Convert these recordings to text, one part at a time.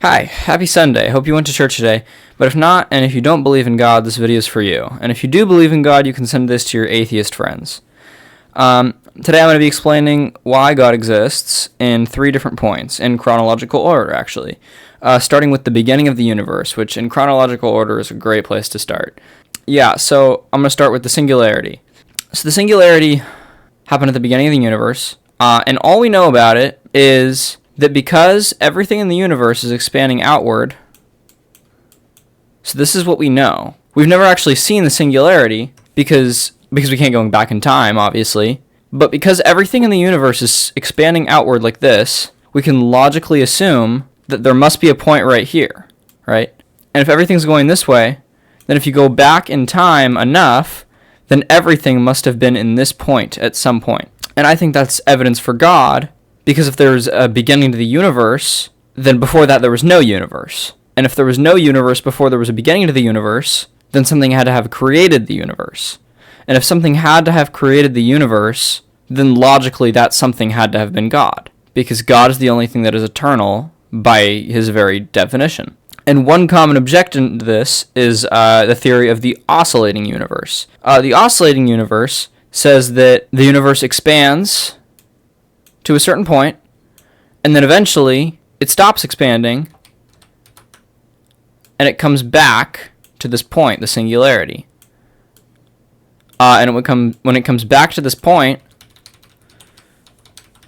Hi, happy Sunday. Hope you went to church today. But if not, and if you don't believe in God, this video is for you. And if you do believe in God, you can send this to your atheist friends. Today I'm going to be explaining why God exists in 3 different points, in chronological order, actually. Starting with the beginning of the universe, which in chronological order is a great place to start. So I'm going to start with the singularity. So the singularity happened at the beginning of the universe, and all we know about it is that because everything in the universe is expanding outward, so this is what we know. We've never actually seen the singularity because we can't go back in time, obviously, but because everything in the universe is expanding outward like this, we can logically assume that there must be a point right here, right? And if everything's going this way, then if you go back in time enough, then everything must have been in this point at some point. And I think that's evidence for God, because if there's a beginning to the universe, then before that there was no universe. And if there was no universe before there was a beginning to the universe, then something had to have created the universe. And if something had to have created the universe, then logically that something had to have been God, because God is the only thing that is eternal by his very definition. And one common objection to this is the theory of the oscillating universe. The oscillating universe says that the universe expands to a certain point, and then eventually it stops expanding, and it comes back to this point, the singularity. And when it comes back to this point,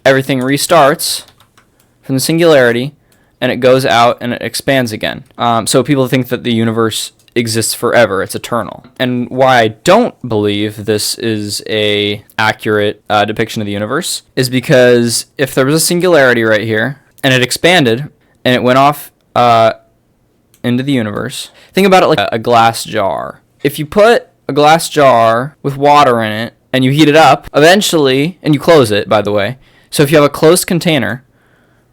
everything restarts from the singularity, and it goes out and it expands again. So people think that the universe exists forever, it's eternal. And why I don't believe this is a accurate depiction of the universe is because if there was a singularity right here, and it expanded, and it went off into the universe, think about it like a glass jar. If you put a glass jar with water in it, and you heat it up, eventually, and you close it, by the way, so if you have a closed container,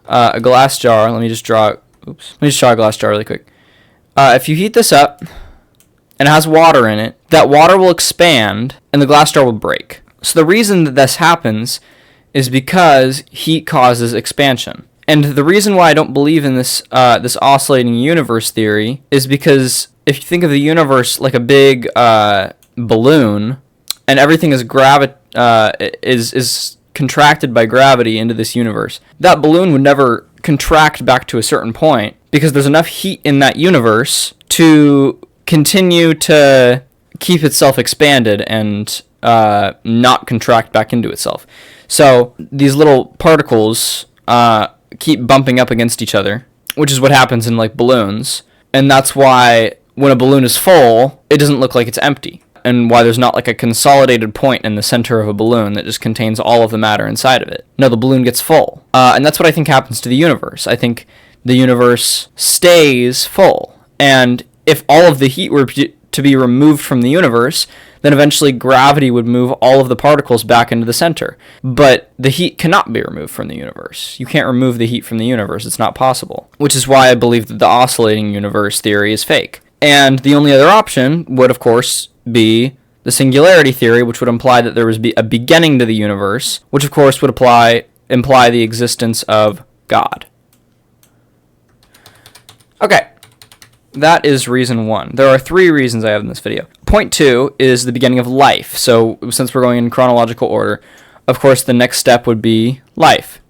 a glass jar, let me just draw a glass jar really quick. If you heat this up, and it has water in it, that water will expand, and the glass jar will break. So the reason that this happens is because heat causes expansion. And the reason why I don't believe in this oscillating universe theory is because if you think of the universe like a big balloon, and everything is contracted by gravity into this universe, that balloon would never contract back to a certain point because there's enough heat in that universe to continue to keep itself expanded and not contract back into itself. So these little particles keep bumping up against each other, which is what happens in like balloons, and that's why when a balloon is full, it doesn't look like it's empty, and why there's not like a consolidated point in the center of a balloon that just contains all of the matter inside of it. No, the balloon gets full. And that's what I think happens to the universe. I think the universe stays full. And if all of the heat were to be removed from the universe, then eventually gravity would move all of the particles back into the center. But the heat cannot be removed from the universe. You can't remove the heat from the universe. It's not possible. Which is why I believe that the oscillating universe theory is fake. And the only other option would, of course, be the singularity theory, which would imply that there was a beginning to the universe, which of course would imply the existence of God. Okay, that is reason 1. There are 3 reasons I have in this video. Point 2 is the beginning of life. So since we're going in chronological order, of course the next step would be life.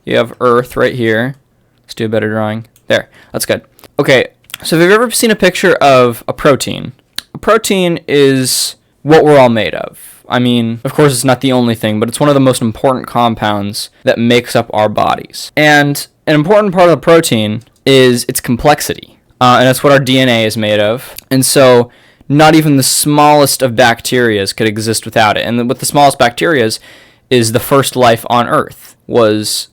You have Earth right here. Let's do a better drawing. There, that's good. Okay, so have you ever seen a picture of a protein? A protein is what we're all made of. I mean, of course it's not the only thing, but it's one of the most important compounds that makes up our bodies. And an important part of the protein is its complexity. And that's what our DNA is made of. And so not even the smallest of bacteria could exist without it. And with the smallest bacteria is the first life on Earth was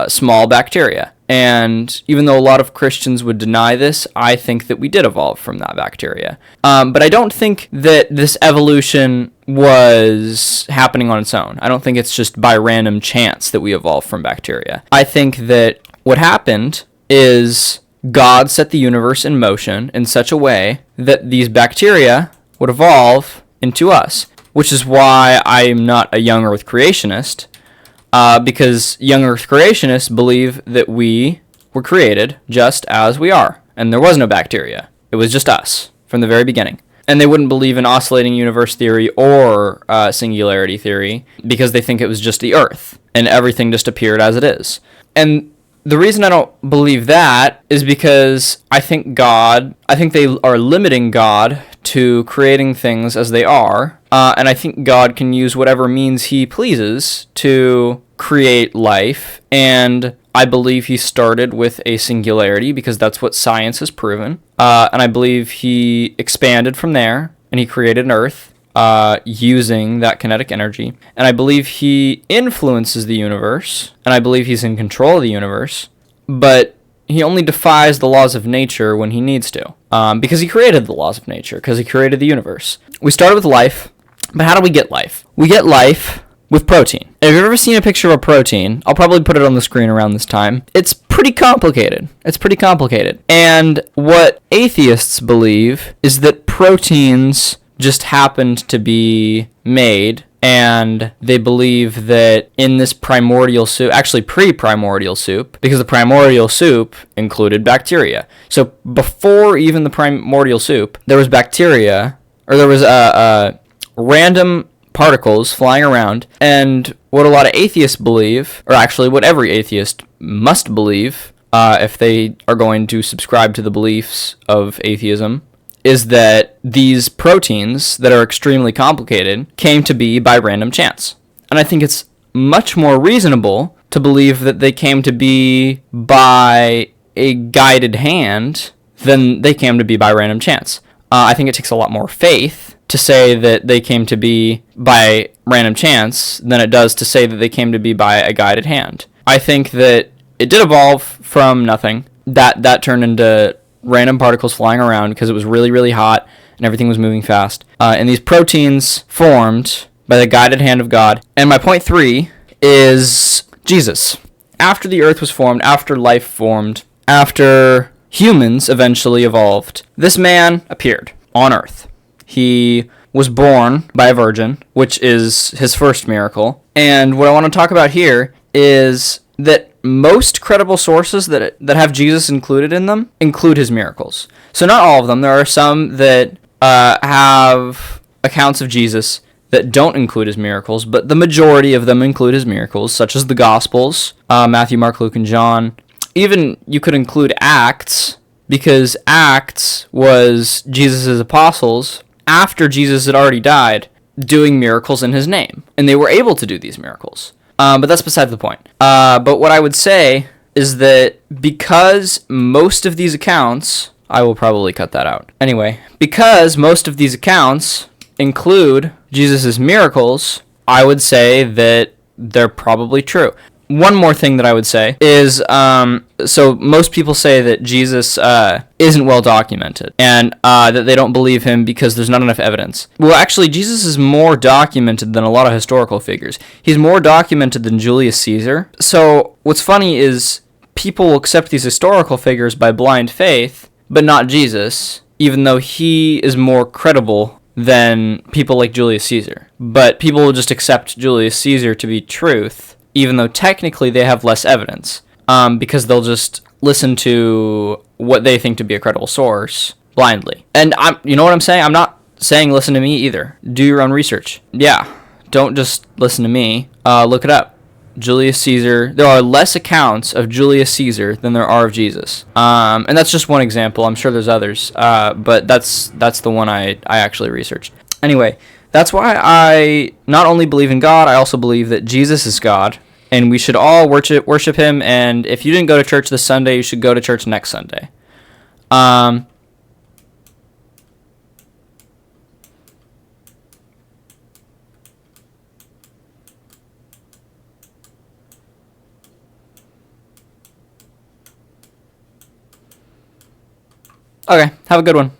small bacteria. And even though a lot of Christians would deny this, I think that we did evolve from that bacteria. But I don't think that this evolution was happening on its own. I don't think it's just by random chance that we evolved from bacteria. I think that what happened is God set the universe in motion in such a way that these bacteria would evolve into us, which is why I'm not a young Earth creationist, because young Earth creationists believe that we were created just as we are, and there was no bacteria. It was just us from the very beginning. And they wouldn't believe in oscillating universe theory or singularity theory because they think it was just the Earth and everything just appeared as it is. And the reason I don't believe that is because I think they are limiting God to creating things as they are, and I think God can use whatever means he pleases to create life, and I believe he started with a singularity because that's what science has proven, and I believe he expanded from there, and he created an Earth, using that kinetic energy. And I believe he influences the universe, and I believe he's in control of the universe, but he only defies the laws of nature when he needs to, because he created the laws of nature, because he created the universe. We started with life, but how do we get life? We get life with protein. If you've ever seen a picture of a protein, I'll probably put it on the screen around this time. It's pretty complicated. And what atheists believe is that proteins just happened to be made, and they believe that in this primordial soup, actually pre-primordial soup, because the primordial soup included bacteria. So before even the primordial soup, there was bacteria, or there was random particles flying around, and what a lot of atheists believe, or actually what every atheist must believe, if they are going to subscribe to the beliefs of atheism, is that these proteins that are extremely complicated came to be by random chance. And I think it's much more reasonable to believe that they came to be by a guided hand than they came to be by random chance. I think it takes a lot more faith to say that they came to be by random chance than it does to say that they came to be by a guided hand. I think that it did evolve from nothing. That turned into random particles flying around because it was really, really hot and everything was moving fast. And these proteins formed by the guided hand of God. And my point 3 is Jesus. After the earth was formed, after life formed, after humans eventually evolved, this man appeared on earth. He was born by a virgin, which is his first miracle. And what I want to talk about here is that most credible sources that have Jesus included in them include his miracles. So not all of them. There are some that have accounts of Jesus that don't include his miracles, but the majority of them include his miracles, such as the Gospels, Matthew, Mark, Luke, and John. Even you could include Acts, because Acts was Jesus' apostles after Jesus had already died, doing miracles in his name. And they were able to do these miracles. But that's beside the point. But what I would say is that because most of these accounts, I will probably cut that out. Anyway, because most of these accounts include Jesus' miracles, I would say that they're probably true. One more thing that I would say is, so most people say that Jesus isn't well documented, and that they don't believe him because there's not enough evidence. Well, actually, Jesus is more documented than a lot of historical figures. He's more documented than Julius Caesar. So what's funny is people will accept these historical figures by blind faith, but not Jesus, even though he is more credible than people like Julius Caesar. But people will just accept Julius Caesar to be truth, even though technically they have less evidence, because they'll just listen to what they think to be a credible source blindly. And you know what I'm saying? I'm not saying listen to me either. Do your own research. Yeah, don't just listen to me. Look it up. Julius Caesar. There are less accounts of Julius Caesar than there are of Jesus. And that's just one example. I'm sure there's others, but that's the one I actually researched. Anyway, that's why I not only believe in God, I also believe that Jesus is God. And we should all worship him, and if you didn't go to church this Sunday, you should go to church next Sunday. Okay, have a good one.